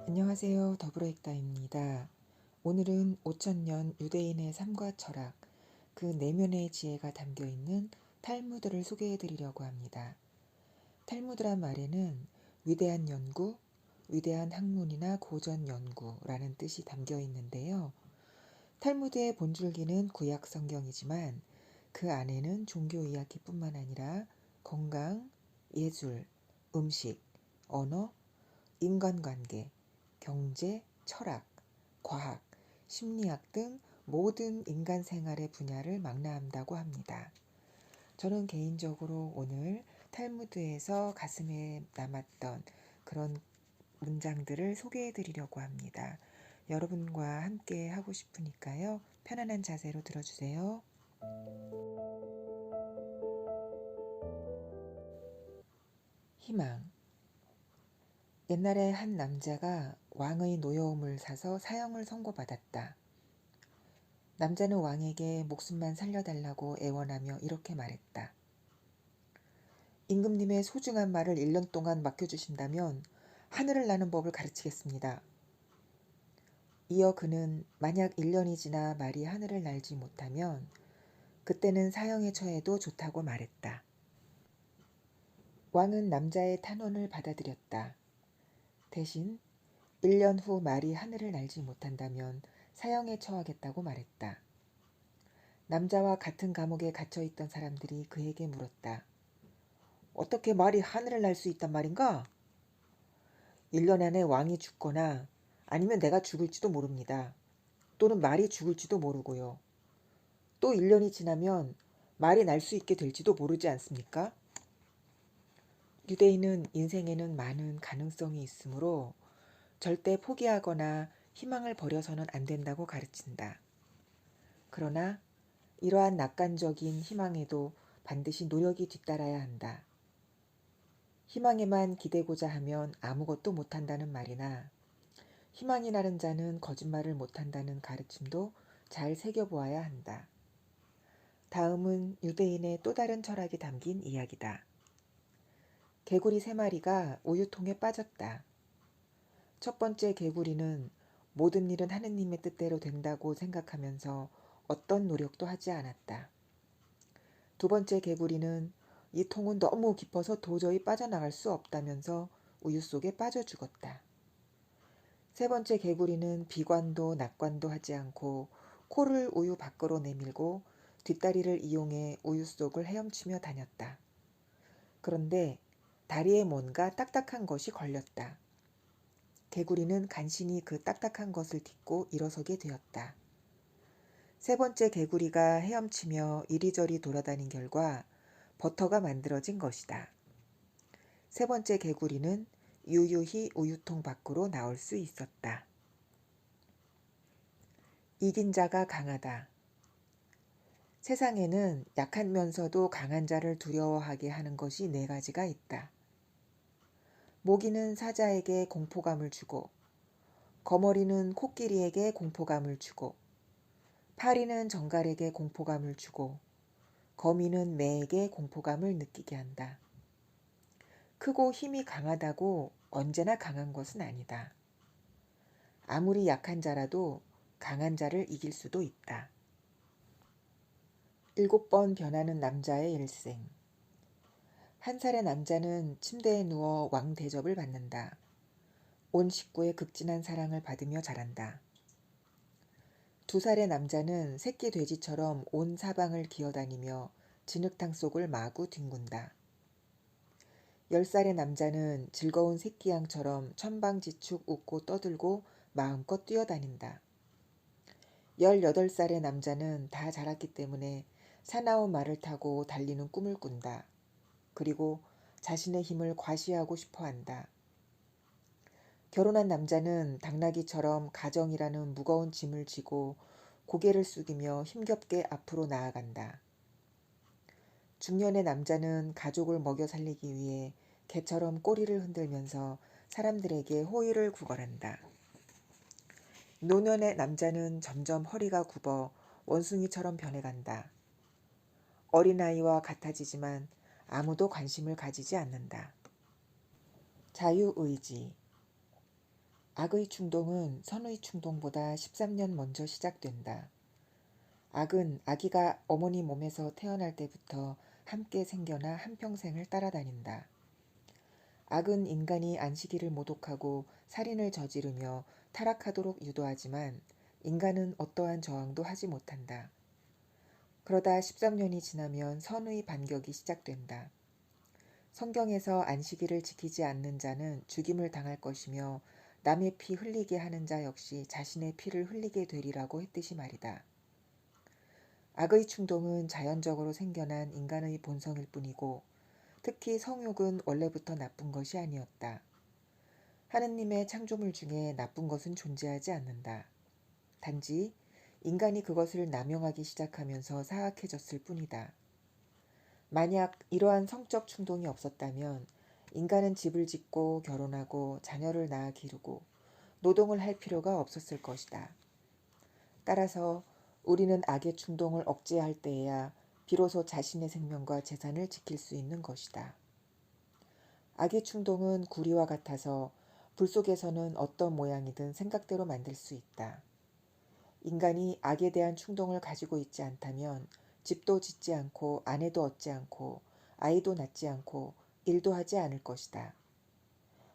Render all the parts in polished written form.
안녕하세요. 더불어익다입니다. 오늘은 5000년 유대인의 삶과 철학, 그 내면의 지혜가 담겨 있는 탈무드를 소개해 드리려고 합니다. 탈무드란 말에는 위대한 연구, 위대한 학문이나 고전 연구라는 뜻이 담겨 있는데요. 탈무드의 본줄기는 구약 성경이지만 그 안에는 종교 이야기뿐만 아니라 건강, 예술, 음식, 언어, 인간관계, 경제, 철학, 과학, 심리학 등 모든 인간 생활의 분야를 망라한다고 합니다. 저는 개인적으로 오늘 탈무드에서 가슴에 남았던 그런 문장들을 소개해 드리려고 합니다. 여러분과 함께 하고 싶으니까요. 편안한 자세로 들어주세요. 희망. 옛날에 한 남자가 왕의 노여움을 사서 사형을 선고받았다. 남자는 왕에게 목숨만 살려달라고 애원하며 이렇게 말했다. 임금님의 소중한 말을 1년 동안 맡겨주신다면 하늘을 나는 법을 가르치겠습니다. 이어 그는 만약 1년이 지나 말이 하늘을 날지 못하면 그때는 사형에 처해도 좋다고 말했다. 왕은 남자의 탄원을 받아들였다. 대신 1년 후 말이 하늘을 날지 못한다면 사형에 처하겠다고 말했다. 남자와 같은 감옥에 갇혀있던 사람들이 그에게 물었다. 어떻게 말이 하늘을 날 수 있단 말인가? 1년 안에 왕이 죽거나 아니면 내가 죽을지도 모릅니다. 또는 말이 죽을지도 모르고요. 또 1년이 지나면 말이 날 수 있게 될지도 모르지 않습니까? 유대인은 인생에는 많은 가능성이 있으므로 절대 포기하거나 희망을 버려서는 안 된다고 가르친다. 그러나 이러한 낙관적인 희망에도 반드시 노력이 뒤따라야 한다. 희망에만 기대고자 하면 아무것도 못한다는 말이나 희망이 나는 자는 거짓말을 못한다는 가르침도 잘 새겨보아야 한다. 다음은 유대인의 또 다른 철학이 담긴 이야기다. 개구리 3마리가 우유통에 빠졌다. 첫 번째 개구리는 모든 일은 하느님의 뜻대로 된다고 생각하면서 어떤 노력도 하지 않았다. 두 번째 개구리는 이 통은 너무 깊어서 도저히 빠져나갈 수 없다면서 우유 속에 빠져 죽었다. 세 번째 개구리는 비관도 낙관도 하지 않고 코를 우유 밖으로 내밀고 뒷다리를 이용해 우유 속을 헤엄치며 다녔다. 그런데 다리에 뭔가 딱딱한 것이 걸렸다. 개구리는 간신히 그 딱딱한 것을 딛고 일어서게 되었다. 세 번째 개구리가 헤엄치며 이리저리 돌아다닌 결과 버터가 만들어진 것이다. 세 번째 개구리는 유유히 우유통 밖으로 나올 수 있었다. 이긴 자가 강하다. 세상에는 약하면서도 강한 자를 두려워하게 하는 것이 4가지가 있다. 모기는 사자에게 공포감을 주고, 거머리는 코끼리에게 공포감을 주고, 파리는 정갈에게 공포감을 주고, 거미는 매에게 공포감을 느끼게 한다. 크고 힘이 강하다고 언제나 강한 것은 아니다. 아무리 약한 자라도 강한 자를 이길 수도 있다. 7번 변하는 남자의 일생. 한 살의 남자는 침대에 누워 왕 대접을 받는다. 온 식구의 극진한 사랑을 받으며 자란다. 2살의 남자는 새끼 돼지처럼 온 사방을 기어다니며 진흙탕 속을 마구 뒹군다. 10살의 남자는 즐거운 새끼양처럼 천방지축 웃고 떠들고 마음껏 뛰어다닌다. 18살의 남자는 다 자랐기 때문에 사나운 말을 타고 달리는 꿈을 꾼다. 그리고 자신의 힘을 과시하고 싶어 한다. 결혼한 남자는 당나귀처럼 가정이라는 무거운 짐을 지고 고개를 숙이며 힘겹게 앞으로 나아간다. 중년의 남자는 가족을 먹여 살리기 위해 개처럼 꼬리를 흔들면서 사람들에게 호의를 구걸한다. 노년의 남자는 점점 허리가 굽어 원숭이처럼 변해간다. 어린아이와 같아지지만 아무도 관심을 가지지 않는다. 자유의지. 악의 충동은 선의 충동보다 13년 먼저 시작된다. 악은 아기가 어머니 몸에서 태어날 때부터 함께 생겨나 한평생을 따라다닌다. 악은 인간이 안식일을 모독하고 살인을 저지르며 타락하도록 유도하지만 인간은 어떠한 저항도 하지 못한다. 그러다 13년이 지나면 선의 반격이 시작된다. 성경에서 안식일을 지키지 않는 자는 죽임을 당할 것이며 남의 피 흘리게 하는 자 역시 자신의 피를 흘리게 되리라고 했듯이 말이다. 악의 충동은 자연적으로 생겨난 인간의 본성일 뿐이고 특히 성욕은 원래부터 나쁜 것이 아니었다. 하느님의 창조물 중에 나쁜 것은 존재하지 않는다. 단지 인간이 그것을 남용하기 시작하면서 사악해졌을 뿐이다. 만약 이러한 성적 충동이 없었다면 인간은 집을 짓고 결혼하고 자녀를 낳아 기르고 노동을 할 필요가 없었을 것이다. 따라서 우리는 악의 충동을 억제할 때에야 비로소 자신의 생명과 재산을 지킬 수 있는 것이다. 악의 충동은 구리와 같아서 불 속에서는 어떤 모양이든 생각대로 만들 수 있다. 인간이 악에 대한 충동을 가지고 있지 않다면 집도 짓지 않고 아내도 얻지 않고 아이도 낳지 않고 일도 하지 않을 것이다.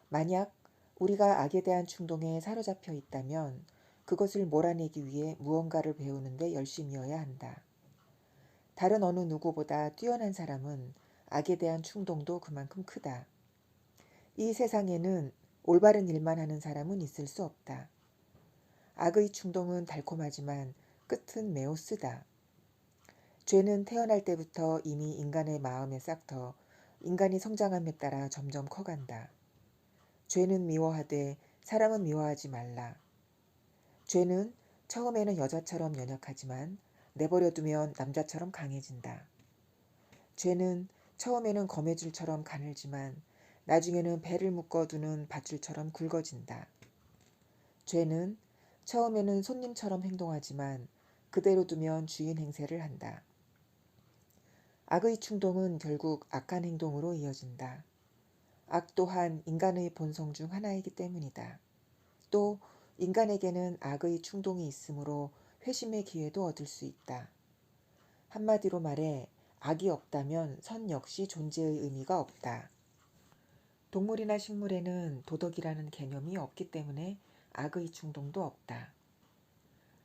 만약 우리가 악에 대한 충동에 사로잡혀 있다면 그것을 몰아내기 위해 무언가를 배우는데 열심이어야 한다. 다른 어느 누구보다 뛰어난 사람은 악에 대한 충동도 그만큼 크다. 이 세상에는 올바른 일만 하는 사람은 있을 수 없다. 악의 충동은 달콤하지만 끝은 매우 쓰다. 죄는 태어날 때부터 이미 인간의 마음에 싹터 인간이 성장함에 따라 점점 커간다. 죄는 미워하되 사람은 미워하지 말라. 죄는 처음에는 여자처럼 연약하지만 내버려두면 남자처럼 강해진다. 죄는 처음에는 거매줄처럼 가늘지만 나중에는 배를 묶어두는 밧줄처럼 굵어진다. 죄는 처음에는 손님처럼 행동하지만 그대로 두면 주인 행세를 한다. 악의 충동은 결국 악한 행동으로 이어진다. 악 또한 인간의 본성 중 하나이기 때문이다. 또 인간에게는 악의 충동이 있으므로 회심의 기회도 얻을 수 있다. 한마디로 말해 악이 없다면 선 역시 존재의 의미가 없다. 동물이나 식물에는 도덕이라는 개념이 없기 때문에 악의 충동도 없다.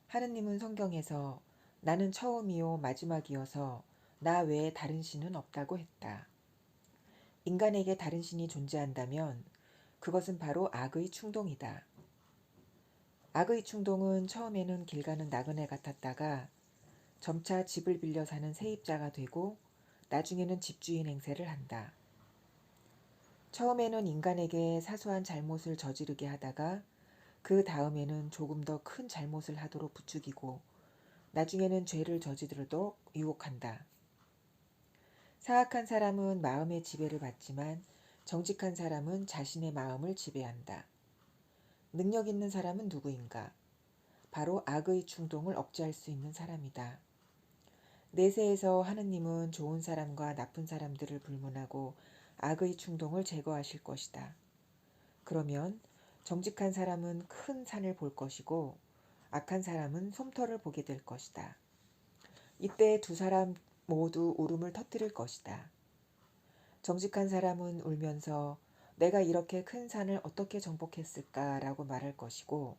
하느님은 성경에서 나는 처음이요 마지막이어서 나 외에 다른 신은 없다고 했다. 인간에게 다른 신이 존재한다면 그것은 바로 악의 충동이다. 악의 충동은 처음에는 길 가는 나그네 같았다가 점차 집을 빌려 사는 세입자가 되고 나중에는 집주인 행세를 한다. 처음에는 인간에게 사소한 잘못을 저지르게 하다가 그 다음에는 조금 더 큰 잘못을 하도록 부추기고 나중에는 죄를 저지르도록 유혹한다. 사악한 사람은 마음의 지배를 받지만 정직한 사람은 자신의 마음을 지배한다. 능력 있는 사람은 누구인가? 바로 악의 충동을 억제할 수 있는 사람이다. 내세에서 하느님은 좋은 사람과 나쁜 사람들을 불문하고 악의 충동을 제거하실 것이다. 그러면 정직한 사람은 큰 산을 볼 것이고 악한 사람은 솜터를 보게 될 것이다. 이때 두 사람 모두 울음을 터뜨릴 것이다. 정직한 사람은 울면서 내가 이렇게 큰 산을 어떻게 정복했을까라고 말할 것이고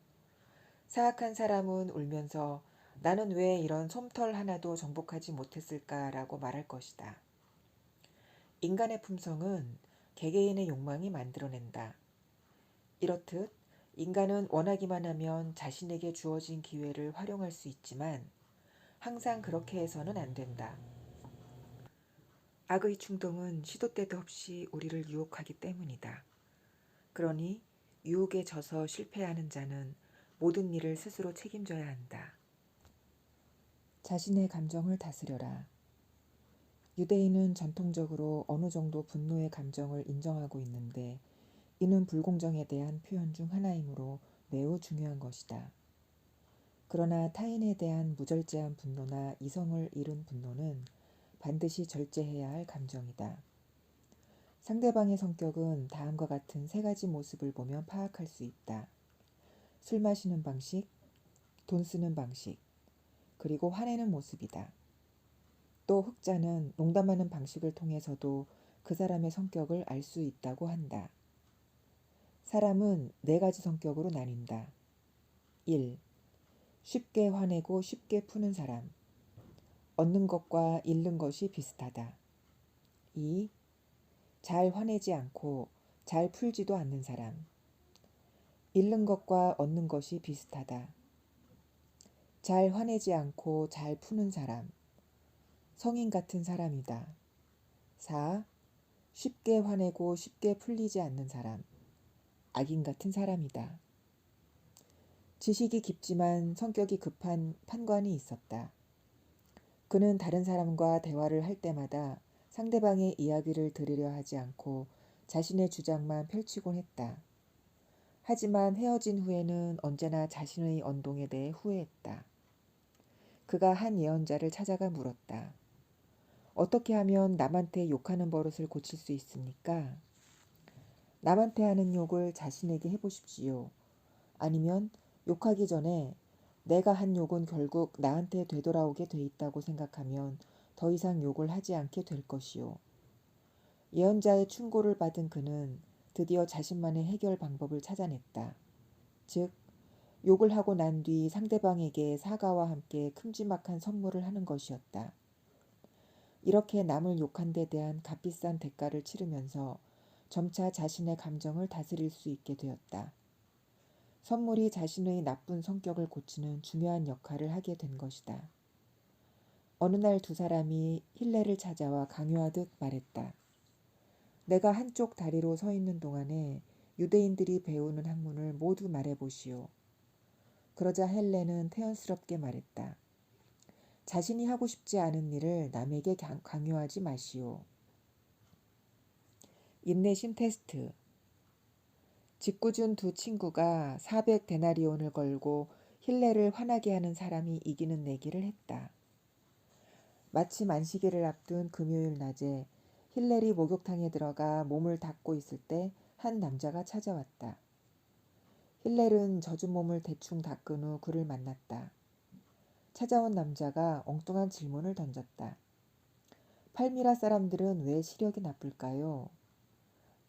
사악한 사람은 울면서 나는 왜 이런 솜털 하나도 정복하지 못했을까라고 말할 것이다. 인간의 품성은 개개인의 욕망이 만들어낸다. 이렇듯 인간은 원하기만 하면 자신에게 주어진 기회를 활용할 수 있지만 항상 그렇게 해서는 안 된다. 악의 충동은 시도 때도 없이 우리를 유혹하기 때문이다. 그러니 유혹에 져서 실패하는 자는 모든 일을 스스로 책임져야 한다. 자신의 감정을 다스려라. 유대인은 전통적으로 어느 정도 분노의 감정을 인정하고 있는데 이는 불공정에 대한 표현 중 하나이므로 매우 중요한 것이다. 그러나 타인에 대한 무절제한 분노나 이성을 잃은 분노는 반드시 절제해야 할 감정이다. 상대방의 성격은 다음과 같은 세 가지 모습을 보면 파악할 수 있다. 술 마시는 방식, 돈 쓰는 방식, 그리고 화내는 모습이다. 또 흑자는 농담하는 방식을 통해서도 그 사람의 성격을 알 수 있다고 한다. 사람은 네 가지 성격으로 나뉜다. 1. 쉽게 화내고 쉽게 푸는 사람. 얻는 것과 잃는 것이 비슷하다. 2. 잘 화내지 않고 잘 풀지도 않는 사람. 잃는 것과 얻는 것이 비슷하다. 잘 화내지 않고 잘 푸는 사람. 성인 같은 사람이다. 4. 쉽게 화내고 쉽게 풀리지 않는 사람. 악인 같은 사람이다. 지식이 깊지만 성격이 급한 판관이 있었다. 그는 다른 사람과 대화를 할 때마다 상대방의 이야기를 들으려 하지 않고 자신의 주장만 펼치곤 했다. 하지만 헤어진 후에는 언제나 자신의 언동에 대해 후회했다. 그가 한 예언자를 찾아가 물었다. 어떻게 하면 남한테 욕하는 버릇을 고칠 수 있습니까? 남한테 하는 욕을 자신에게 해보십시오. 아니면 욕하기 전에 내가 한 욕은 결국 나한테 되돌아오게 돼 있다고 생각하면 더 이상 욕을 하지 않게 될 것이요. 예언자의 충고를 받은 그는 드디어 자신만의 해결 방법을 찾아냈다. 즉, 욕을 하고 난 뒤 상대방에게 사과와 함께 큼지막한 선물을 하는 것이었다. 이렇게 남을 욕한 데 대한 값비싼 대가를 치르면서 점차 자신의 감정을 다스릴 수 있게 되었다. 선물이 자신의 나쁜 성격을 고치는 중요한 역할을 하게 된 것이다. 어느 날 두 사람이 힐레를 찾아와 강요하듯 말했다. 내가 한쪽 다리로 서 있는 동안에 유대인들이 배우는 학문을 모두 말해보시오. 그러자 헬레는 태연스럽게 말했다. 자신이 하고 싶지 않은 일을 남에게 강요하지 마시오. 인내심 테스트. 짓궂은 두 친구가 400데나리온을 걸고 힐레를 화나게 하는 사람이 이기는 내기를 했다. 마침 안식일을 앞둔 금요일 낮에 힐렐이 목욕탕에 들어가 몸을 닦고 있을 때 한 남자가 찾아왔다. 힐렐은 젖은 몸을 대충 닦은 후 그를 만났다. 찾아온 남자가 엉뚱한 질문을 던졌다. 팔미라 사람들은 왜 시력이 나쁠까요?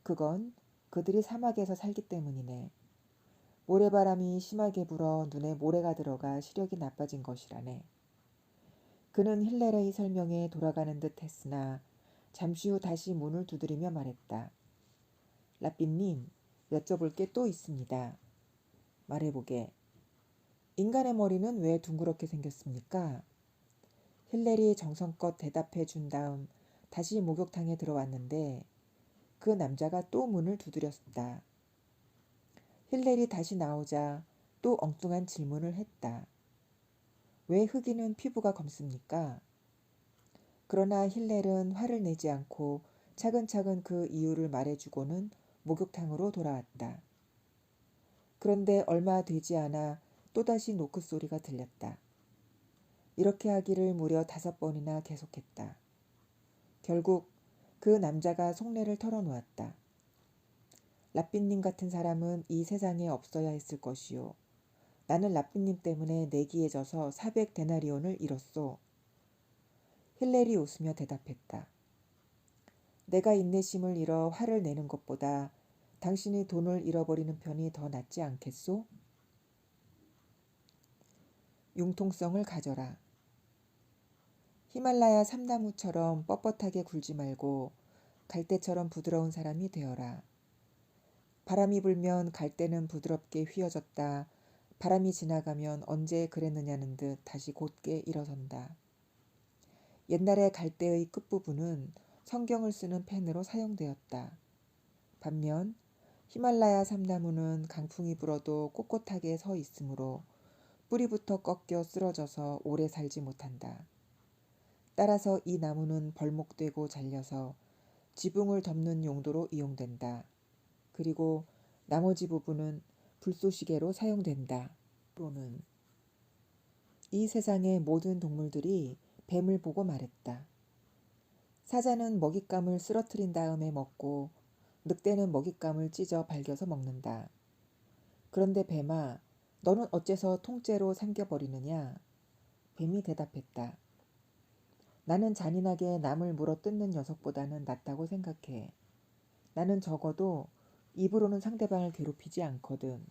그건 그들이 사막에서 살기 때문이네. 모래바람이 심하게 불어 눈에 모래가 들어가 시력이 나빠진 것이라네. 그는 힐렐의 설명에 돌아가는 듯 했으나 잠시 후 다시 문을 두드리며 말했다. 라삐님, 여쭤볼 게 또 있습니다. 말해보게. 인간의 머리는 왜 둥그렇게 생겼습니까? 힐렐이 정성껏 대답해 준 다음 다시 목욕탕에 들어왔는데 그 남자가 또 문을 두드렸다. 힐렐이 다시 나오자 또 엉뚱한 질문을 했다. 왜 흑인은 피부가 검습니까? 그러나 힐렐은 화를 내지 않고 차근차근 그 이유를 말해주고는 목욕탕으로 돌아왔다. 그런데 얼마 되지 않아 또다시 노크 소리가 들렸다. 이렇게 하기를 무려 5번이나 계속했다. 결국 그 남자가 속내를 털어놓았다. 라삐님 같은 사람은 이 세상에 없어야 했을 것이요. 나는 라삐님 때문에 내기에 져서 400데나리온을 잃었소. 힐렐이 웃으며 대답했다. 내가 인내심을 잃어 화를 내는 것보다 당신이 돈을 잃어버리는 편이 더 낫지 않겠소? 융통성을 가져라. 히말라야 삼나무처럼 뻣뻣하게 굴지 말고 갈대처럼 부드러운 사람이 되어라. 바람이 불면 갈대는 부드럽게 휘어졌다. 바람이 지나가면 언제 그랬느냐는 듯 다시 곧게 일어선다. 옛날에 갈대의 끝부분은 성경을 쓰는 펜으로 사용되었다. 반면 히말라야 삼나무는 강풍이 불어도 꼿꼿하게 서 있으므로 뿌리부터 꺾여 쓰러져서 오래 살지 못한다. 따라서 이 나무는 벌목되고 잘려서 지붕을 덮는 용도로 이용된다. 그리고 나머지 부분은 불쏘시개로 사용된다. 또는 이 세상의 모든 동물들이 뱀을 보고 말했다. 사자는 먹잇감을 쓰러뜨린 다음에 먹고 늑대는 먹잇감을 찢어 발겨서 먹는다. 그런데 뱀아, 너는 어째서 통째로 삼켜버리느냐? 뱀이 대답했다. 나는 잔인하게 남을 물어뜯는 녀석보다는 낫다고 생각해. 나는 적어도 입으로는 상대방을 괴롭히지 않거든.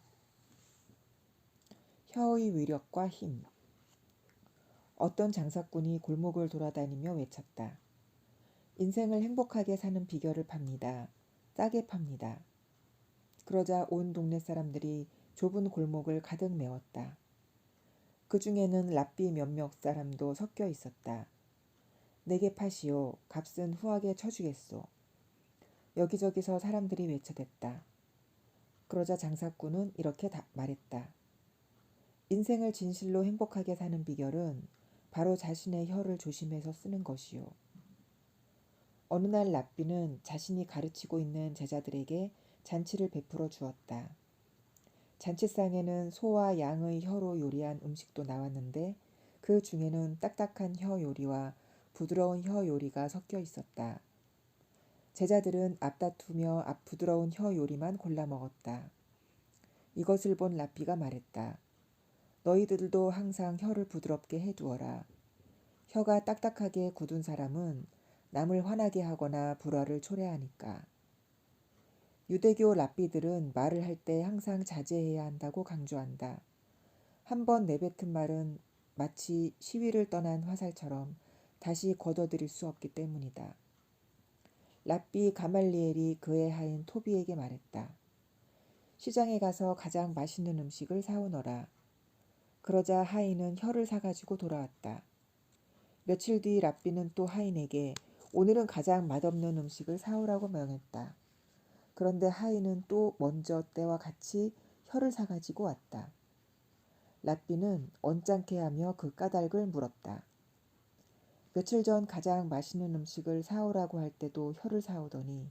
혀의 위력과 힘. 어떤 장사꾼이 골목을 돌아다니며 외쳤다. 인생을 행복하게 사는 비결을 팝니다. 싸게 팝니다. 그러자 온 동네 사람들이 좁은 골목을 가득 메웠다. 그 중에는 랍비 몇몇 사람도 섞여 있었다. 내게 파시오. 값은 후하게 쳐주겠소. 여기저기서 사람들이 외쳐댔다. 그러자 장사꾼은 이렇게 말했다. 인생을 진실로 행복하게 사는 비결은 바로 자신의 혀를 조심해서 쓰는 것이요. 어느 날 랍비는 자신이 가르치고 있는 제자들에게 잔치를 베풀어 주었다. 잔치상에는 소와 양의 혀로 요리한 음식도 나왔는데 그 중에는 딱딱한 혀 요리와 부드러운 혀 요리가 섞여 있었다. 제자들은 앞다투며 부드러운 혀 요리만 골라 먹었다. 이것을 본 랍비가 말했다. 너희들도 항상 혀를 부드럽게 해두어라. 혀가 딱딱하게 굳은 사람은 남을 화나게 하거나 불화를 초래하니까. 유대교 랍비들은 말을 할 때 항상 자제해야 한다고 강조한다. 한 번 내뱉은 말은 마치 시위를 떠난 화살처럼 다시 거둬들일 수 없기 때문이다. 랍비 가말리엘이 그의 하인 토비에게 말했다. 시장에 가서 가장 맛있는 음식을 사오너라. 그러자 하인은 혀를 사가지고 돌아왔다. 며칠 뒤 랍비는 또 하인에게 오늘은 가장 맛없는 음식을 사오라고 명했다. 그런데 하인은 또 먼저 때와 같이 혀를 사가지고 왔다. 랍비는 언짢게 하며 그 까닭을 물었다. 며칠 전 가장 맛있는 음식을 사오라고 할 때도 혀를 사오더니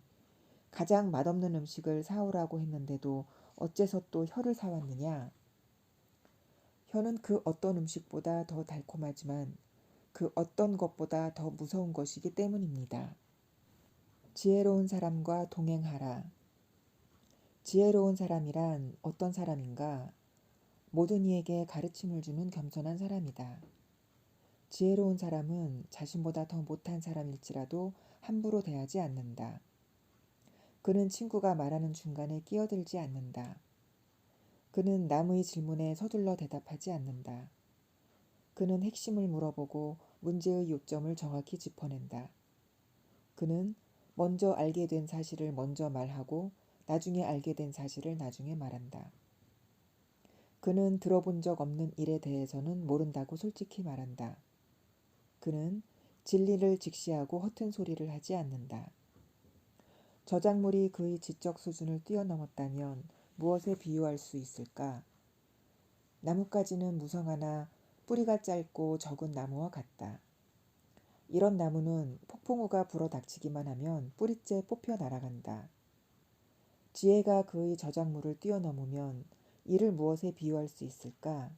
가장 맛없는 음식을 사오라고 했는데도 어째서 또 혀를 사왔느냐? 혀는 그 어떤 음식보다 더 달콤하지만 그 어떤 것보다 더 무서운 것이기 때문입니다. 지혜로운 사람과 동행하라. 지혜로운 사람이란 어떤 사람인가? 모든 이에게 가르침을 주는 겸손한 사람이다. 지혜로운 사람은 자신보다 더 못한 사람일지라도 함부로 대하지 않는다. 그는 친구가 말하는 중간에 끼어들지 않는다. 그는 남의 질문에 서둘러 대답하지 않는다. 그는 핵심을 물어보고 문제의 요점을 정확히 짚어낸다. 그는 먼저 알게 된 사실을 먼저 말하고 나중에 알게 된 사실을 나중에 말한다. 그는 들어본 적 없는 일에 대해서는 모른다고 솔직히 말한다. 그는 진리를 직시하고 허튼 소리를 하지 않는다. 저작물이 그의 지적 수준을 뛰어넘었다면 무엇에 비유할 수 있을까? 나뭇가지는 무성하나 뿌리가 짧고 적은 나무와 같다. 이런 나무는 폭풍우가 불어 닥치기만 하면 뿌리째 뽑혀 날아간다. 지혜가 그의 저작물을 뛰어넘으면 이를 무엇에 비유할 수 있을까?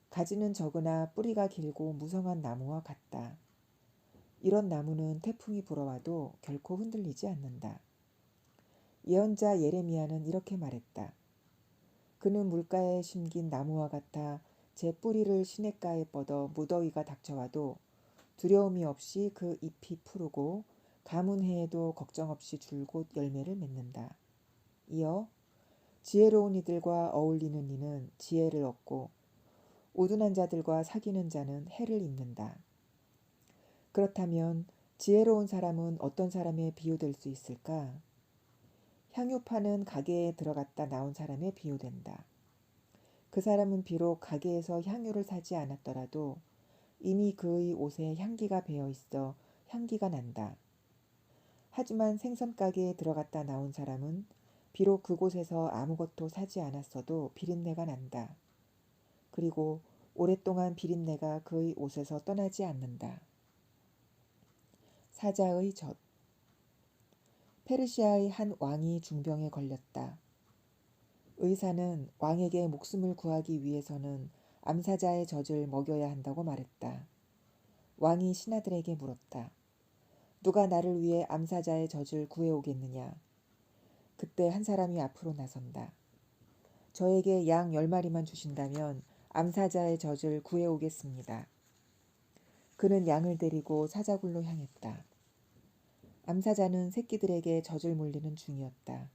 가지는 적으나 뿌리가 길고 무성한 나무와 같다. 이런 나무는 태풍이 불어와도 결코 흔들리지 않는다. 예언자 예레미야는 이렇게 말했다. 그는 물가에 심긴 나무와 같아 제 뿌리를 시냇가에 뻗어 무더위가 닥쳐와도 두려움이 없이 그 잎이 푸르고 가뭄 해에도 걱정 없이 줄곧 열매를 맺는다. 이어 지혜로운 이들과 어울리는 이는 지혜를 얻고 우둔한 자들과 사귀는 자는 해를 입는다. 그렇다면 지혜로운 사람은 어떤 사람에 비유될 수 있을까? 향유 파는 가게에 들어갔다 나온 사람에 비유된다. 그 사람은 비록 가게에서 향유를 사지 않았더라도 이미 그의 옷에 향기가 배어 있어 향기가 난다. 하지만 생선 가게에 들어갔다 나온 사람은 비록 그곳에서 아무것도 사지 않았어도 비린내가 난다. 그리고 오랫동안 비린내가 그의 옷에서 떠나지 않는다. 사자의 젖. 페르시아의 한 왕이 중병에 걸렸다. 의사는 왕에게 목숨을 구하기 위해서는 암사자의 젖을 먹여야 한다고 말했다. 왕이 신하들에게 물었다. 누가 나를 위해 암사자의 젖을 구해오겠느냐? 그때 한 사람이 앞으로 나선다. 저에게 양 10마리만 주신다면 암사자의 젖을 구해오겠습니다. 그는 양을 데리고 사자굴로 향했다. 암사자는 새끼들에게 젖을 물리는 중이었다.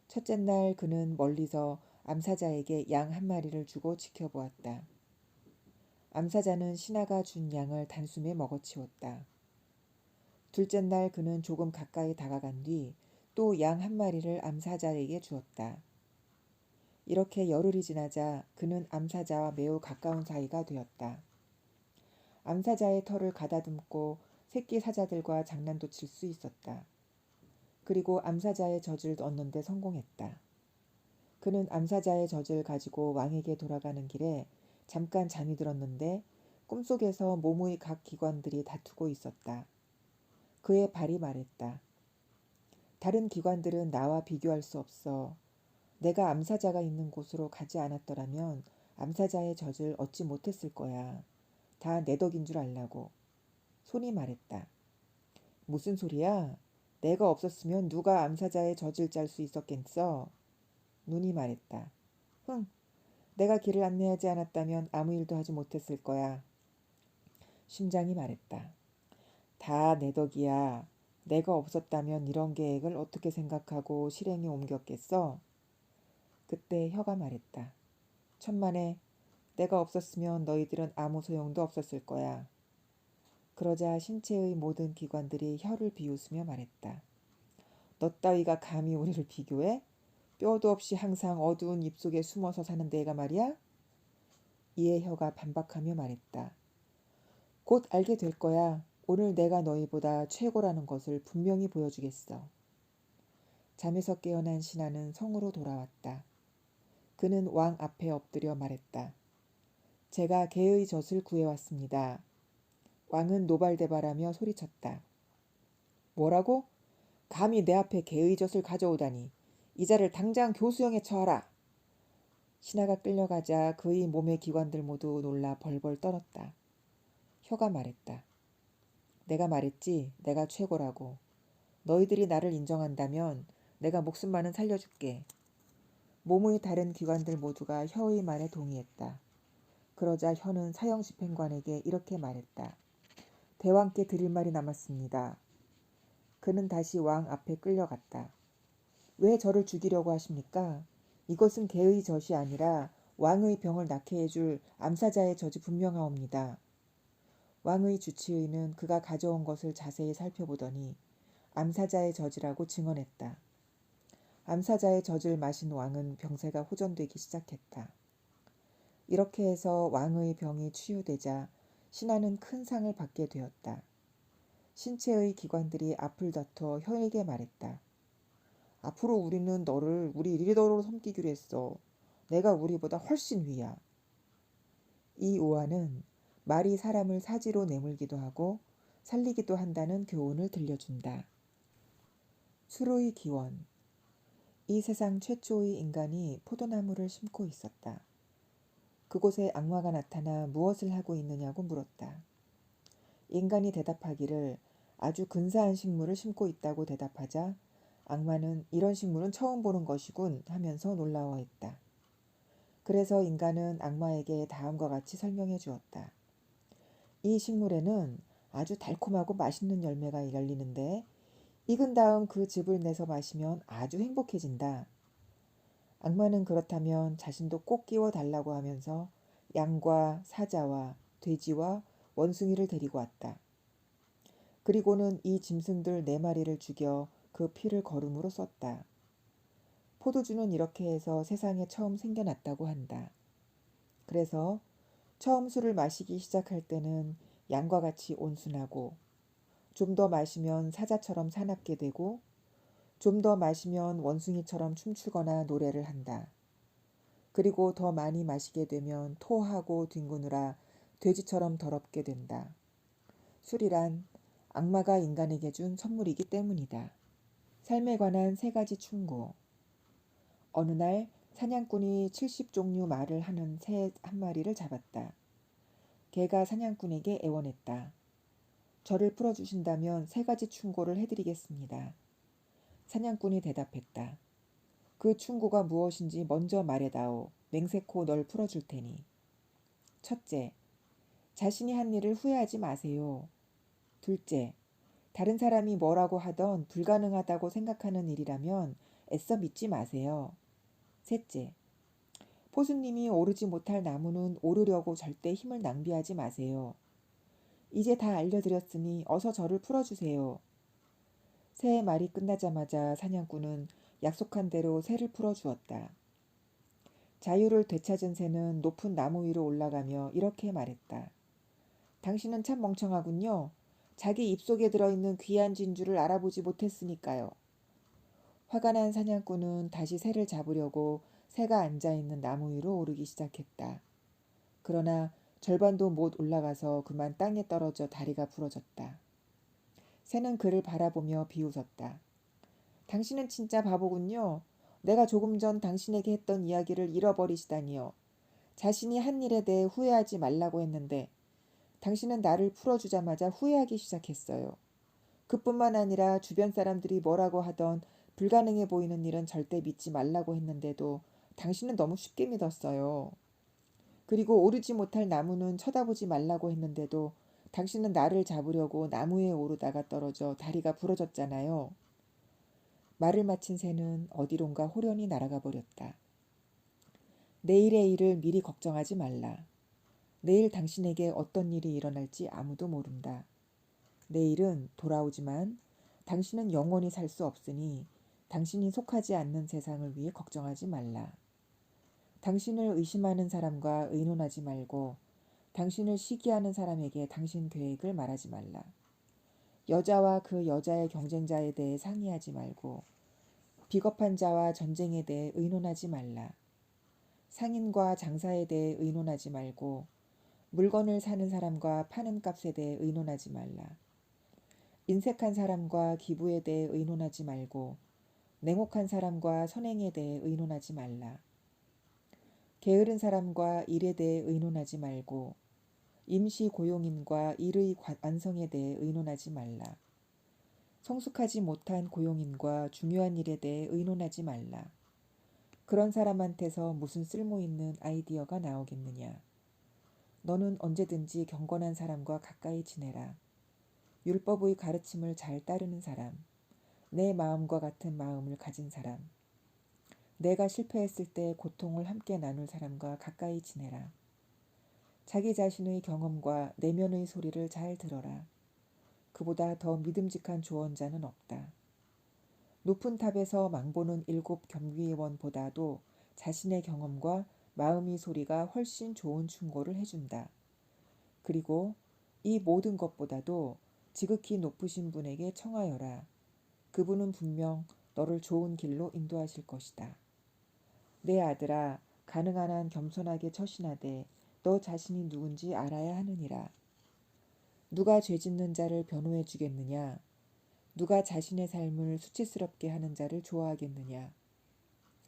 첫째 날 그는 멀리서 암사자에게 양 1마리를 주고 지켜보았다. 암사자는 신하가 준 양을 단숨에 먹어치웠다. 둘째 날 그는 조금 가까이 다가간 뒤 또 양 1마리를 암사자에게 주었다. 이렇게 열흘이 지나자 그는 암사자와 매우 가까운 사이가 되었다. 암사자의 털을 가다듬고 새끼 사자들과 장난도 칠 수 있었다. 그리고 암사자의 젖을 얻는 데 성공했다. 그는 암사자의 젖을 가지고 왕에게 돌아가는 길에 잠깐 잠이 들었는데 꿈속에서 몸의 각 기관들이 다투고 있었다. 그의 발이 말했다. 다른 기관들은 나와 비교할 수 없어. 내가 암사자가 있는 곳으로 가지 않았더라면 암사자의 젖을 얻지 못했을 거야. 다 내 덕인 줄 알라고. 손이 말했다. 무슨 소리야? 내가 없었으면 누가 암사자의 젖을 짤 수 있었겠어? 눈이 말했다. 흥, 내가 길을 안내하지 않았다면 아무 일도 하지 못했을 거야. 심장이 말했다. 다 내 덕이야. 내가 없었다면 이런 계획을 어떻게 생각하고 실행에 옮겼겠어? 그때 혀가 말했다. 천만에 내가 없었으면 너희들은 아무 소용도 없었을 거야. 그러자 신체의 모든 기관들이 혀를 비웃으며 말했다. 너 따위가 감히 우리를 비교해? 뼈도 없이 항상 어두운 입속에 숨어서 사는 내가 말이야? 이에 혀가 반박하며 말했다. 곧 알게 될 거야. 오늘 내가 너희보다 최고라는 것을 분명히 보여주겠어. 잠에서 깨어난 신하는 성으로 돌아왔다. 그는 왕 앞에 엎드려 말했다. 제가 개의 젖을 구해왔습니다. 왕은 노발대발하며 소리쳤다. 뭐라고? 감히 내 앞에 개의 젖을 가져오다니. 이 자를 당장 교수형에 처하라. 신하가 끌려가자 그의 몸의 기관들 모두 놀라 벌벌 떨었다. 혀가 말했다. 내가 말했지. 내가 최고라고. 너희들이 나를 인정한다면 내가 목숨만은 살려줄게. 몸의 다른 기관들 모두가 혀의 말에 동의했다. 그러자 혀는 사형집행관에게 이렇게 말했다. 대왕께 드릴 말이 남았습니다. 그는 다시 왕 앞에 끌려갔다. 왜 저를 죽이려고 하십니까? 이것은 개의 젖이 아니라 왕의 병을 낫게 해줄 암사자의 젖이 분명하옵니다. 왕의 주치의는 그가 가져온 것을 자세히 살펴보더니 암사자의 젖이라고 증언했다. 암사자의 젖을 마신 왕은 병세가 호전되기 시작했다. 이렇게 해서 왕의 병이 치유되자 신하는 큰 상을 받게 되었다. 신체의 기관들이 앞을 다퉈 혀에게 말했다. 앞으로 우리는 너를 우리 리더로 섬기기로 했어. 내가 우리보다 훨씬 위야. 이 오한은 말이 사람을 사지로 내몰기도 하고 살리기도 한다는 교훈을 들려준다. 수로의 기원. 이 세상 최초의 인간이 포도나무를 심고 있었다. 그곳에 악마가 나타나 무엇을 하고 있느냐고 물었다. 인간이 대답하기를 아주 근사한 식물을 심고 있다고 대답하자 악마는 이런 식물은 처음 보는 것이군 하면서 놀라워했다. 그래서 인간은 악마에게 다음과 같이 설명해 주었다. 이 식물에는 아주 달콤하고 맛있는 열매가 열리는데 익은 다음 그 즙을 내서 마시면 아주 행복해진다. 악마는 그렇다면 자신도 꼭 끼워달라고 하면서 양과 사자와 돼지와 원숭이를 데리고 왔다. 그리고는 이 짐승들 4마리를 죽여 그 피를 거름으로 썼다. 포도주는 이렇게 해서 세상에 처음 생겨났다고 한다. 그래서 처음 술을 마시기 시작할 때는 양과 같이 온순하고 좀 더 마시면 사자처럼 사납게 되고 좀 더 마시면 원숭이처럼 춤추거나 노래를 한다. 그리고 더 많이 마시게 되면 토하고 뒹구느라 돼지처럼 더럽게 된다. 술이란 악마가 인간에게 준 선물이기 때문이다. 삶에 관한 3가지 충고. 어느 날 사냥꾼이 70종류 말을 하는 새 1마리를 잡았다. 개가 사냥꾼에게 애원했다. 저를 풀어주신다면 3가지 충고를 해드리겠습니다. 사냥꾼이 대답했다. 그 충고가 무엇인지 먼저 말해다오. 맹세코 널 풀어줄 테니. 첫째, 자신이 한 일을 후회하지 마세요. 둘째, 다른 사람이 뭐라고 하던 불가능하다고 생각하는 일이라면 애써 믿지 마세요. 셋째, 포수님이 오르지 못할 나무는 오르려고 절대 힘을 낭비하지 마세요. 이제 다 알려드렸으니 어서 저를 풀어주세요. 새의 말이 끝나자마자 사냥꾼은 약속한 대로 새를 풀어주었다. 자유를 되찾은 새는 높은 나무 위로 올라가며 이렇게 말했다. 당신은 참 멍청하군요. 자기 입속에 들어있는 귀한 진주를 알아보지 못했으니까요. 화가 난 사냥꾼은 다시 새를 잡으려고 새가 앉아있는 나무 위로 오르기 시작했다. 그러나 절반도 못 올라가서 그만 땅에 떨어져 다리가 부러졌다. 새는 그를 바라보며 비웃었다. 당신은 진짜 바보군요. 내가 조금 전 당신에게 했던 이야기를 잃어버리시다니요. 자신이 한 일에 대해 후회하지 말라고 했는데 당신은 나를 풀어주자마자 후회하기 시작했어요. 그뿐만 아니라 주변 사람들이 뭐라고 하던 불가능해 보이는 일은 절대 믿지 말라고 했는데도 당신은 너무 쉽게 믿었어요. 그리고 오르지 못할 나무는 쳐다보지 말라고 했는데도 당신은 나를 잡으려고 나무에 오르다가 떨어져 다리가 부러졌잖아요. 말을 마친 새는 어디론가 호련히 날아가 버렸다. 내일의 일을 미리 걱정하지 말라. 내일 당신에게 어떤 일이 일어날지 아무도 모른다. 내일은 돌아오지만 당신은 영원히 살 수 없으니 당신이 속하지 않는 세상을 위해 걱정하지 말라. 당신을 의심하는 사람과 의논하지 말고 당신을 시기하는 사람에게 당신 계획을 말하지 말라. 여자와 그 여자의 경쟁자에 대해 상의하지 말고 비겁한 자와 전쟁에 대해 의논하지 말라. 상인과 장사에 대해 의논하지 말고 물건을 사는 사람과 파는 값에 대해 의논하지 말라. 인색한 사람과 기부에 대해 의논하지 말고 냉혹한 사람과 선행에 대해 의논하지 말라. 게으른 사람과 일에 대해 의논하지 말고 임시 고용인과 일의 완성에 대해 의논하지 말라. 성숙하지 못한 고용인과 중요한 일에 대해 의논하지 말라. 그런 사람한테서 무슨 쓸모있는 아이디어가 나오겠느냐. 너는 언제든지 경건한 사람과 가까이 지내라. 율법의 가르침을 잘 따르는 사람, 내 마음과 같은 마음을 가진 사람, 내가 실패했을 때 고통을 함께 나눌 사람과 가까이 지내라. 자기 자신의 경험과 내면의 소리를 잘 들어라. 그보다 더 믿음직한 조언자는 없다. 높은 탑에서 망보는 7 경비원보다도 자신의 경험과 마음의 소리가 훨씬 좋은 충고를 해준다. 그리고 이 모든 것보다도 지극히 높으신 분에게 청하여라. 그분은 분명 너를 좋은 길로 인도하실 것이다. 내 아들아, 가능한 한 겸손하게 처신하되 너 자신이 누군지 알아야 하느니라. 누가 죄 짓는 자를 변호해 주겠느냐? 누가 자신의 삶을 수치스럽게 하는 자를 좋아하겠느냐?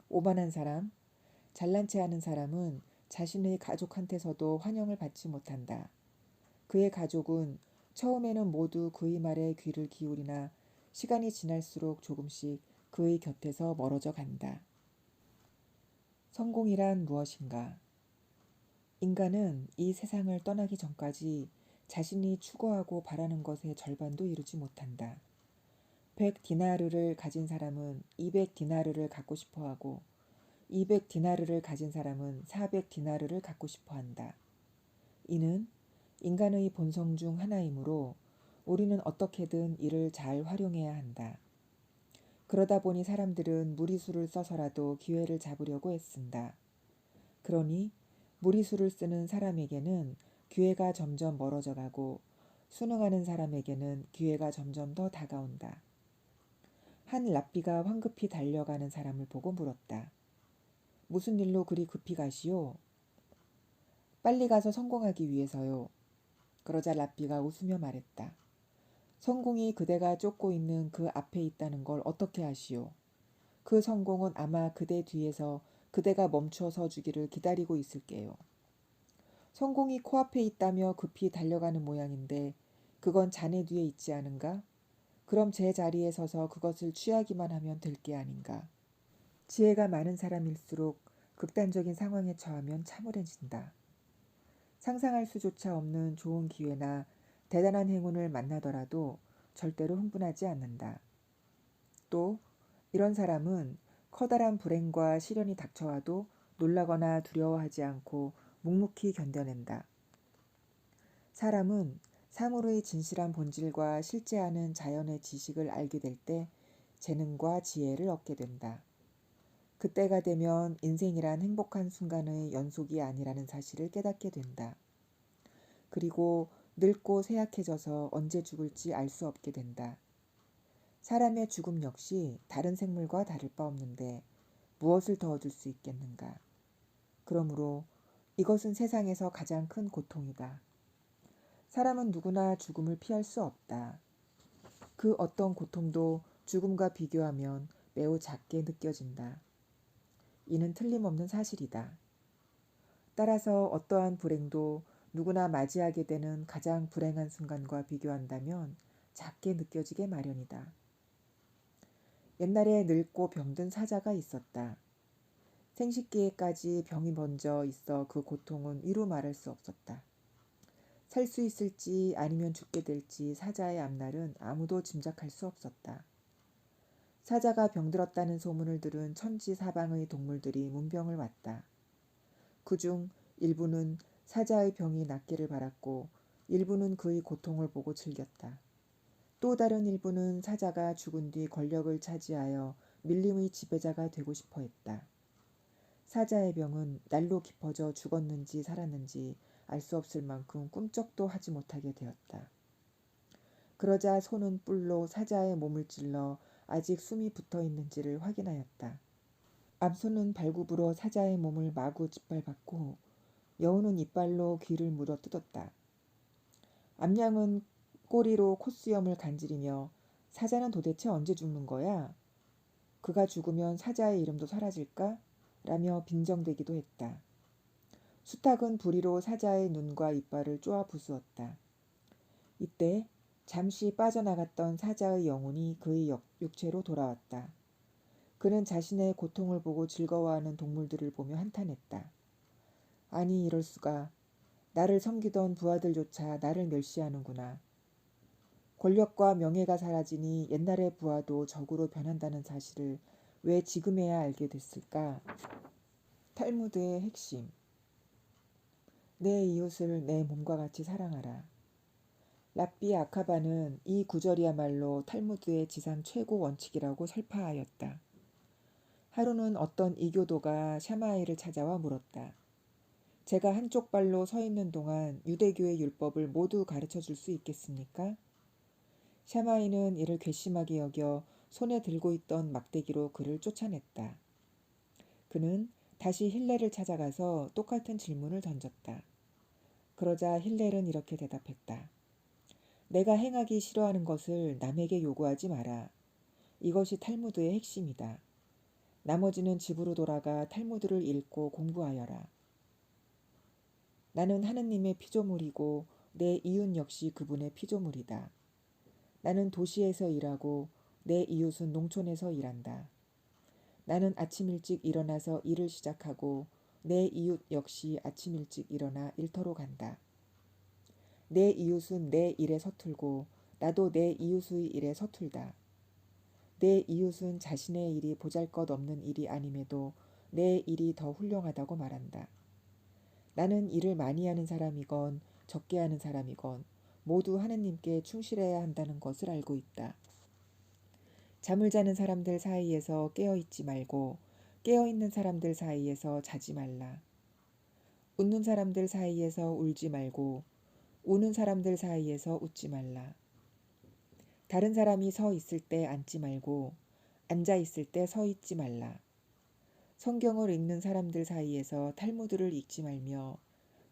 오만한 사람, 잘난 체 하는 사람은 자신의 가족한테서도 환영을 받지 못한다. 그의 가족은 처음에는 모두 그의 말에 귀를 기울이나 시간이 지날수록 조금씩 그의 곁에서 멀어져 간다. 성공이란 무엇인가? 인간은 이 세상을 떠나기 전까지 자신이 추구하고 바라는 것의 절반도 이루지 못한다. 100디나르를 가진 사람은 200디나르를 갖고 싶어하고 200디나르를 가진 사람은 400디나르를 갖고 싶어한다. 이는 인간의 본성 중 하나이므로 우리는 어떻게든 이를 잘 활용해야 한다. 그러다 보니 사람들은 무리수를 써서라도 기회를 잡으려고 애쓴다. 그러니 무리수를 쓰는 사람에게는 기회가 점점 멀어져 가고 순응하는 사람에게는 기회가 점점 더 다가온다. 한 랍비가 황급히 달려가는 사람을 보고 물었다. 무슨 일로 그리 급히 가시오? 빨리 가서 성공하기 위해서요. 그러자 랍비가 웃으며 말했다. 성공이 그대가 쫓고 있는 그 앞에 있다는 걸 어떻게 아시오? 그 성공은 아마 그대 뒤에서 그대가 멈춰 서 주기를 기다리고 있을게요. 성공이 코앞에 있다며 급히 달려가는 모양인데 그건 자네 뒤에 있지 않은가? 그럼 제 자리에 서서 그것을 취하기만 하면 될 게 아닌가? 지혜가 많은 사람일수록 극단적인 상황에 처하면 참을해진다. 상상할 수조차 없는 좋은 기회나 대단한 행운을 만나더라도 절대로 흥분하지 않는다. 또 이런 사람은 커다란 불행과 시련이 닥쳐와도 놀라거나 두려워하지 않고 묵묵히 견뎌낸다. 사람은 사물의 진실한 본질과 실제하는 자연의 지식을 알게 될 때 재능과 지혜를 얻게 된다. 그때가 되면 인생이란 행복한 순간의 연속이 아니라는 사실을 깨닫게 된다. 그리고 늙고 쇠약해져서 언제 죽을지 알 수 없게 된다. 사람의 죽음 역시 다른 생물과 다를 바 없는데 무엇을 더 얻을 수 있겠는가. 그러므로 이것은 세상에서 가장 큰 고통이다. 사람은 누구나 죽음을 피할 수 없다. 그 어떤 고통도 죽음과 비교하면 매우 작게 느껴진다. 이는 틀림없는 사실이다. 따라서 어떠한 불행도 누구나 맞이하게 되는 가장 불행한 순간과 비교한다면 작게 느껴지게 마련이다. 옛날에 늙고 병든 사자가 있었다. 생식기에까지 병이 먼저 있어 그 고통은 이루 말할 수 없었다. 살 수 있을지 아니면 죽게 될지 사자의 앞날은 아무도 짐작할 수 없었다. 사자가 병들었다는 소문을 들은 천지사방의 동물들이 문병을 왔다. 그중 일부는 사자의 병이 낫기를 바랐고 일부는 그의 고통을 보고 즐겼다. 또 다른 일부는 사자가 죽은 뒤 권력을 차지하여 밀림의 지배자가 되고 싶어 했다. 사자의 병은 날로 깊어져 죽었는지 살았는지 알 수 없을 만큼 꿈쩍도 하지 못하게 되었다. 그러자 소는 뿔로 사자의 몸을 찔러 아직 숨이 붙어 있는지를 확인하였다. 암소는 발굽으로 사자의 몸을 마구 짓밟았고 여우는 이빨로 귀를 물어 뜯었다. 암양은 꼬리로 콧수염을 간지리며 사자는 도대체 언제 죽는 거야? 그가 죽으면 사자의 이름도 사라질까? 라며 빈정대기도 했다. 수탉은 부리로 사자의 눈과 이빨을 쪼아 부수었다. 이때 잠시 빠져나갔던 사자의 영혼이 그의 육체로 돌아왔다. 그는 자신의 고통을 보고 즐거워하는 동물들을 보며 한탄했다. 아니 이럴 수가. 나를 섬기던 부하들조차 나를 멸시하는구나. 권력과 명예가 사라지니 옛날의 부하도 적으로 변한다는 사실을 왜 지금에야 알게 됐을까? 탈무드의 핵심. 내 이웃을 내 몸과 같이 사랑하라. 랍비 아카바는 이 구절이야말로 탈무드의 지상 최고 원칙이라고 설파하였다. 하루는 어떤 이교도가 샤마이를 찾아와 물었다. 제가 한쪽 발로 서 있는 동안 유대교의 율법을 모두 가르쳐 줄 수 있겠습니까? 샤마이는 이를 괘씸하게 여겨 손에 들고 있던 막대기로 그를 쫓아냈다. 그는 다시 힐렐을 찾아가서 똑같은 질문을 던졌다. 그러자 힐렐은 이렇게 대답했다. 내가 행하기 싫어하는 것을 남에게 요구하지 마라. 이것이 탈무드의 핵심이다. 나머지는 집으로 돌아가 탈무드를 읽고 공부하여라. 나는 하느님의 피조물이고 내 이웃 역시 그분의 피조물이다. 나는 도시에서 일하고 내 이웃은 농촌에서 일한다. 나는 아침 일찍 일어나서 일을 시작하고 내 이웃 역시 아침 일찍 일어나 일터로 간다. 내 이웃은 내 일에 서툴고 나도 내 이웃의 일에 서툴다. 내 이웃은 자신의 일이 보잘것없는 일이 아님에도 내 일이 더 훌륭하다고 말한다. 나는 일을 많이 하는 사람이건 적게 하는 사람이건 모두 하느님께 충실해야 한다는 것을 알고 있다. 잠을 자는 사람들 사이에서 깨어있지 말고 깨어있는 사람들 사이에서 자지 말라. 웃는 사람들 사이에서 울지 말고 우는 사람들 사이에서 웃지 말라. 다른 사람이 서 있을 때 앉지 말고 앉아 있을 때 서 있지 말라. 성경을 읽는 사람들 사이에서 탈무드를 읽지 말며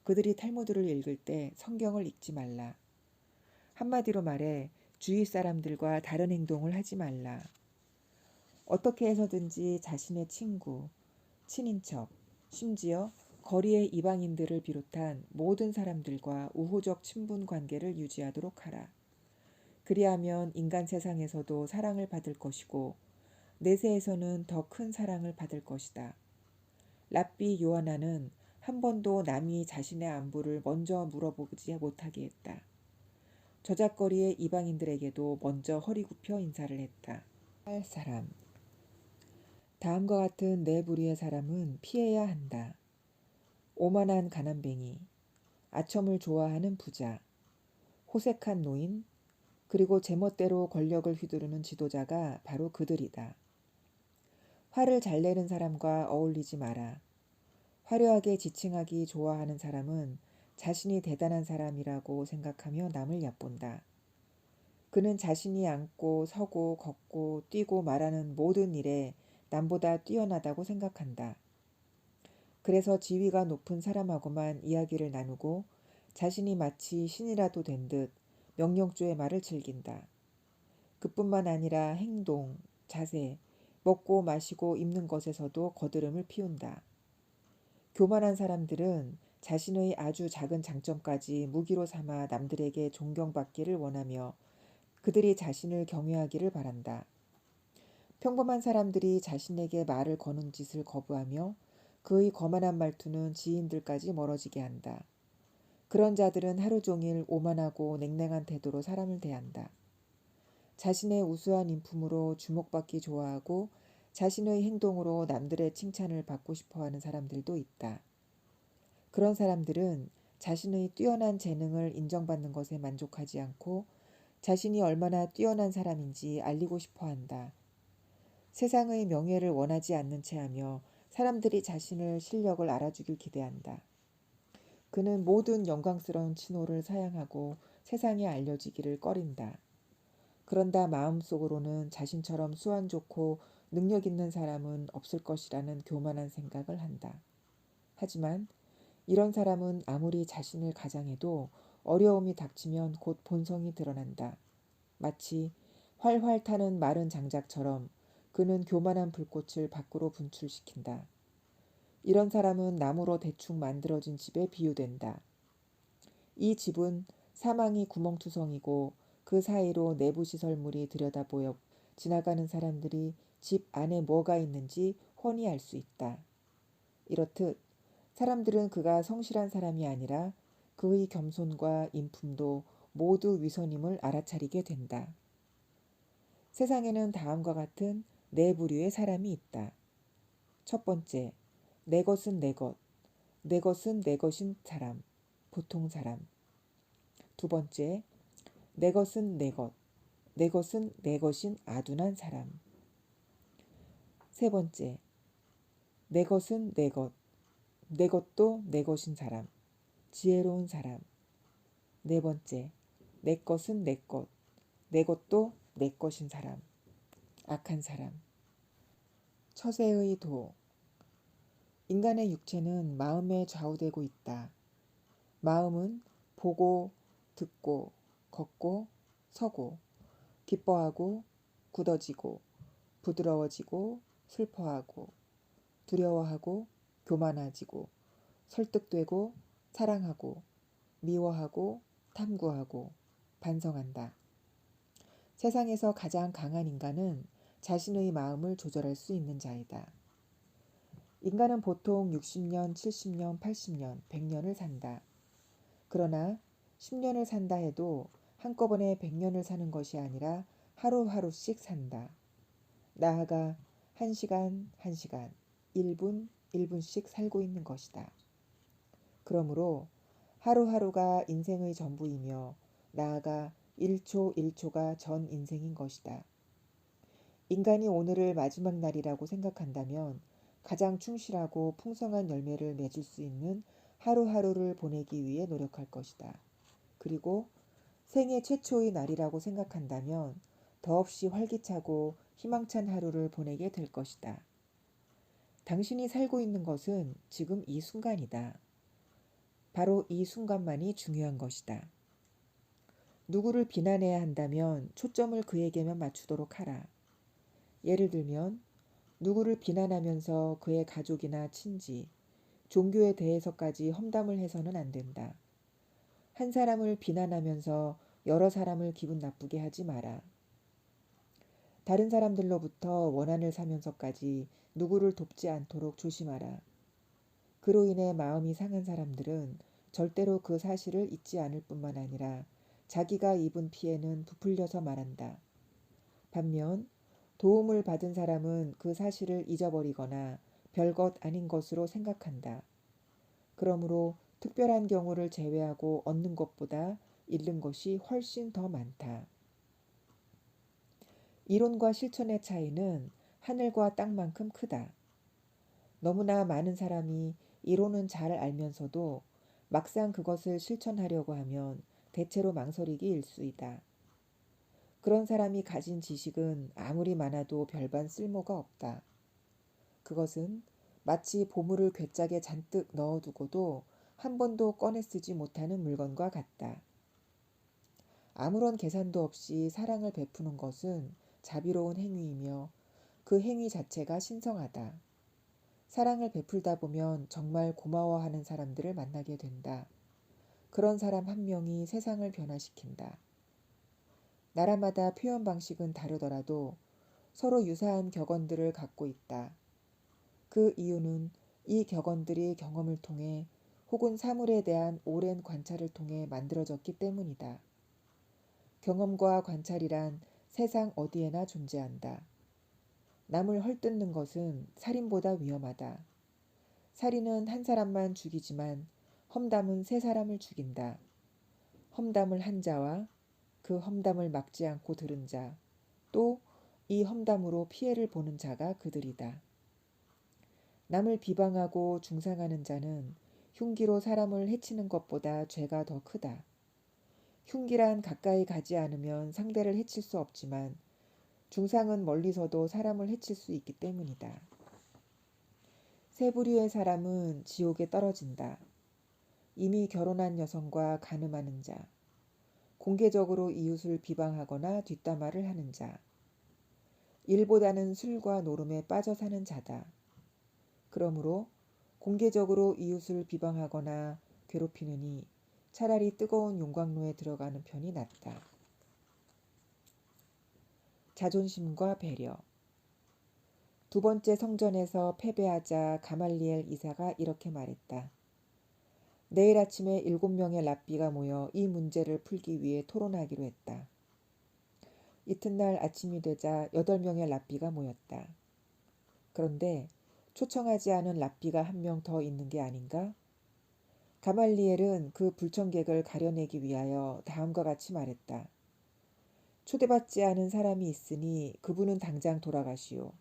그들이 탈무드를 읽을 때 성경을 읽지 말라. 한마디로 말해 주위 사람들과 다른 행동을 하지 말라. 어떻게 해서든지 자신의 친구, 친인척, 심지어 거리의 이방인들을 비롯한 모든 사람들과 우호적 친분 관계를 유지하도록 하라. 그리하면 인간 세상에서도 사랑을 받을 것이고 내세에서는 더 큰 사랑을 받을 것이다. 랍비 요하나는 한 번도 남이 자신의 안부를 먼저 물어보지 못하게 했다. 저작거리의 이방인들에게도 먼저 허리 굽혀 인사를 했다. 할 사람. 다음과 같은 네 부류의 사람은 피해야 한다. 오만한 가난뱅이, 아첨을 좋아하는 부자, 호색한 노인, 그리고 제멋대로 권력을 휘두르는 지도자가 바로 그들이다. 화를 잘 내는 사람과 어울리지 마라. 화려하게 지칭하기 좋아하는 사람은 자신이 대단한 사람이라고 생각하며 남을 얕본다. 그는 자신이 앉고 서고 걷고 뛰고 말하는 모든 일에 남보다 뛰어나다고 생각한다. 그래서 지위가 높은 사람하고만 이야기를 나누고 자신이 마치 신이라도 된 듯 명령조의 말을 즐긴다. 그뿐만 아니라 행동, 자세, 먹고 마시고 입는 것에서도 거드름을 피운다. 교만한 사람들은 자신의 아주 작은 장점까지 무기로 삼아 남들에게 존경받기를 원하며 그들이 자신을 경외하기를 바란다. 평범한 사람들이 자신에게 말을 거는 짓을 거부하며 그의 거만한 말투는 지인들까지 멀어지게 한다. 그런 자들은 하루 종일 오만하고 냉랭한 태도로 사람을 대한다. 자신의 우수한 인품으로 주목받기 좋아하고 자신의 행동으로 남들의 칭찬을 받고 싶어하는 사람들도 있다. 그런 사람들은 자신의 뛰어난 재능을 인정받는 것에 만족하지 않고 자신이 얼마나 뛰어난 사람인지 알리고 싶어 한다. 세상의 명예를 원하지 않는 체하며 사람들이 자신의 실력을 알아주길 기대한다. 그는 모든 영광스러운 칭호를 사양하고 세상에 알려지기를 꺼린다. 그런다 마음속으로는 자신처럼 수완 좋고 능력 있는 사람은 없을 것이라는 교만한 생각을 한다. 하지만 이런 사람은 아무리 자신을 가장해도 어려움이 닥치면 곧 본성이 드러난다. 마치 활활 타는 마른 장작처럼 그는 교만한 불꽃을 밖으로 분출시킨다. 이런 사람은 나무로 대충 만들어진 집에 비유된다. 이 집은 사망이 구멍투성이고 그 사이로 내부 시설물이 들여다보여 지나가는 사람들이 집 안에 뭐가 있는지 훤히 알 수 있다. 이렇듯 사람들은 그가 성실한 사람이 아니라 그의 겸손과 인품도 모두 위선임을 알아차리게 된다. 세상에는 다음과 같은 네 부류의 사람이 있다. 첫 번째, 내 것은 내 것, 내 것은 내 것인 사람, 보통 사람. 두 번째, 내 것은 내 것, 내 것은 내 것인 아둔한 사람. 세 번째, 내 것은 내 것, 내 것도 내 것인 사람, 지혜로운 사람. 네 번째, 내 것은 내 것, 내 것도 내 것인 사람, 악한 사람. 처세의 도. 인간의 육체는 마음에 좌우되고 있다. 마음은 보고, 듣고, 걷고, 서고, 기뻐하고, 굳어지고, 부드러워지고, 슬퍼하고, 두려워하고, 교만해지고, 설득되고, 사랑하고, 미워하고, 탐구하고, 반성한다. 세상에서 가장 강한 인간은 자신의 마음을 조절할 수 있는 자이다. 인간은 보통 60년, 70년, 80년, 100년을 산다. 그러나 10년을 산다 해도 한꺼번에 100년을 사는 것이 아니라 하루하루씩 산다. 나아가 1시간, 1시간, 1분, 1분씩 살고 있는 것이다. 그러므로 하루하루가 인생의 전부이며 나아가 1초 1초가 전 인생인 것이다. 인간이 오늘을 마지막 날이라고 생각한다면 가장 충실하고 풍성한 열매를 맺을 수 있는 하루하루를 보내기 위해 노력할 것이다. 그리고 생애 최초의 날이라고 생각한다면 더없이 활기차고 희망찬 하루를 보내게 될 것이다. 당신이 살고 있는 것은 지금 이 순간이다. 바로 이 순간만이 중요한 것이다. 누구를 비난해야 한다면 초점을 그에게만 맞추도록 하라. 예를 들면 누구를 비난하면서 그의 가족이나 친지, 종교에 대해서까지 험담을 해서는 안 된다. 한 사람을 비난하면서 여러 사람을 기분 나쁘게 하지 마라. 다른 사람들로부터 원한을 사면서까지 누구를 돕지 않도록 조심하라. 그로 인해 마음이 상한 사람들은 절대로 그 사실을 잊지 않을 뿐만 아니라 자기가 입은 피해는 부풀려서 말한다. 반면 도움을 받은 사람은 그 사실을 잊어버리거나 별것 아닌 것으로 생각한다. 그러므로 특별한 경우를 제외하고 얻는 것보다 잃는 것이 훨씬 더 많다. 이론과 실천의 차이는 하늘과 땅만큼 크다. 너무나 많은 사람이 이론은 잘 알면서도 막상 그것을 실천하려고 하면 대체로 망설이기 일쑤이다. 그런 사람이 가진 지식은 아무리 많아도 별반 쓸모가 없다. 그것은 마치 보물을 괴짝에 잔뜩 넣어두고도 한 번도 꺼내 쓰지 못하는 물건과 같다. 아무런 계산도 없이 사랑을 베푸는 것은 자비로운 행위이며 그 행위 자체가 신성하다. 사랑을 베풀다 보면 정말 고마워하는 사람들을 만나게 된다. 그런 사람 한 명이 세상을 변화시킨다. 나라마다 표현 방식은 다르더라도 서로 유사한 격언들을 갖고 있다. 그 이유는 이 격언들이 경험을 통해 혹은 사물에 대한 오랜 관찰을 통해 만들어졌기 때문이다. 경험과 관찰이란 세상 어디에나 존재한다. 남을 헐뜯는 것은 살인보다 위험하다. 살인은 한 사람만 죽이지만 험담은 세 사람을 죽인다. 험담을 한 자와 그 험담을 막지 않고 들은 자, 또 이 험담으로 피해를 보는 자가 그들이다. 남을 비방하고 중상하는 자는 흉기로 사람을 해치는 것보다 죄가 더 크다. 흉기란 가까이 가지 않으면 상대를 해칠 수 없지만 중상은 멀리서도 사람을 해칠 수 있기 때문이다. 세 부류의 사람은 지옥에 떨어진다. 이미 결혼한 여성과 간음하는 자, 공개적으로 이웃을 비방하거나 뒷담화를 하는 자, 일보다는 술과 노름에 빠져 사는 자다. 그러므로 공개적으로 이웃을 비방하거나 괴롭히느니 차라리 뜨거운 용광로에 들어가는 편이 낫다. 자존심과 배려. 두 번째 성전에서 패배하자 가말리엘 이사가 이렇게 말했다. 내일 아침에 7명의 랍비가 모여 이 문제를 풀기 위해 토론하기로 했다. 이튿날 아침이 되자 8명의 랍비가 모였다. 그런데 초청하지 않은 랍비가 한 명 더 있는 게 아닌가? 가말리엘은 그 불청객을 가려내기 위하여 다음과 같이 말했다. 초대받지 않은 사람이 있으니 그분은 당장 돌아가시오.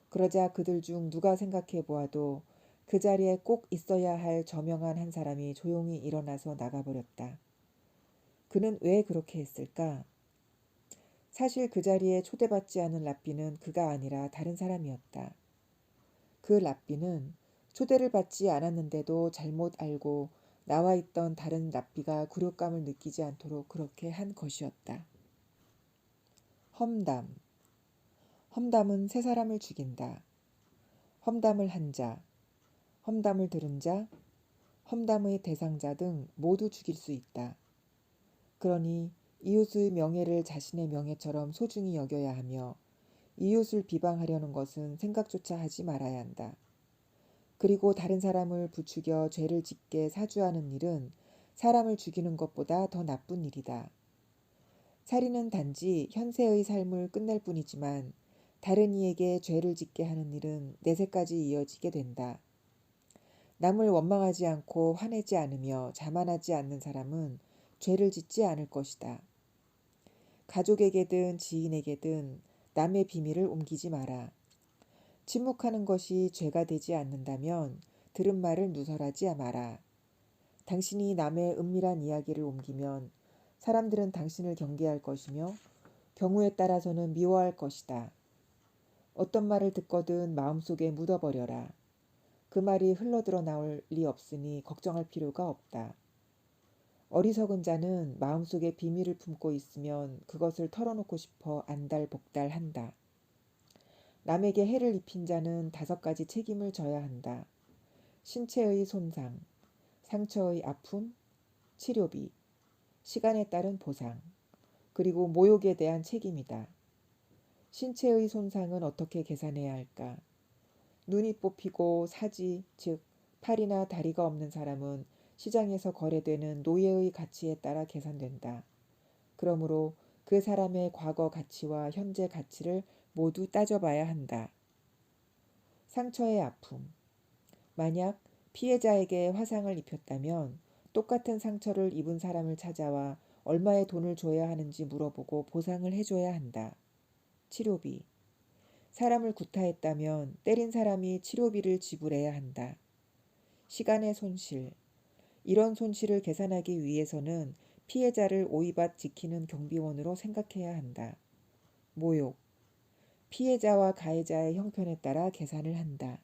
그러자 그들 중 누가 생각해 보아도 그 자리에 꼭 있어야 할 저명한 한 사람이 조용히 일어나서 나가버렸다. 그는 왜 그렇게 했을까? 사실 그 자리에 초대받지 않은 랍비는 그가 아니라 다른 사람이었다. 그 랍비는 초대를 받지 않았는데도 잘못 알고 나와 있던 다른 랍비가 굴욕감을 느끼지 않도록 그렇게 한 것이었다. 험담. 험담은 세 사람을 죽인다. 험담을 한 자, 험담을 들은 자, 험담의 대상자 등 모두 죽일 수 있다. 그러니 이웃의 명예를 자신의 명예처럼 소중히 여겨야 하며 이웃을 비방하려는 것은 생각조차 하지 말아야 한다. 그리고 다른 사람을 부추겨 죄를 짓게 사주하는 일은 사람을 죽이는 것보다 더 나쁜 일이다. 살인은 단지 현세의 삶을 끝낼 뿐이지만 다른 이에게 죄를 짓게 하는 일은 내세까지 이어지게 된다. 남을 원망하지 않고 화내지 않으며 자만하지 않는 사람은 죄를 짓지 않을 것이다. 가족에게든 지인에게든 남의 비밀을 옮기지 마라. 침묵하는 것이 죄가 되지 않는다면 들은 말을 누설하지 마라. 당신이 남의 은밀한 이야기를 옮기면 사람들은 당신을 경계할 것이며 경우에 따라서는 미워할 것이다. 어떤 말을 듣거든 마음속에 묻어버려라. 그 말이 흘러들어 나올 리 없으니 걱정할 필요가 없다. 어리석은 자는 마음속에 비밀을 품고 있으면 그것을 털어놓고 싶어 안달복달한다. 남에게 해를 입힌 자는 5가지 책임을 져야 한다. 신체의 손상, 상처의 아픔, 치료비, 시간에 따른 보상, 그리고 모욕에 대한 책임이다. 신체의 손상은 어떻게 계산해야 할까? 눈이 뽑히고 사지, 즉 팔이나 다리가 없는 사람은 시장에서 거래되는 노예의 가치에 따라 계산된다. 그러므로 그 사람의 과거 가치와 현재 가치를 모두 따져봐야 한다. 상처의 아픔. 만약 피해자에게 화상을 입혔다면 똑같은 상처를 입은 사람을 찾아와 얼마의 돈을 줘야 하는지 물어보고 보상을 해줘야 한다. 치료비. 사람을 구타했다면 때린 사람이 치료비를 지불해야 한다. 시간의 손실. 이런 손실을 계산하기 위해서는 피해자를 오이밭 지키는 경비원으로 생각해야 한다. 모욕. 피해자와 가해자의 형편에 따라 계산을 한다.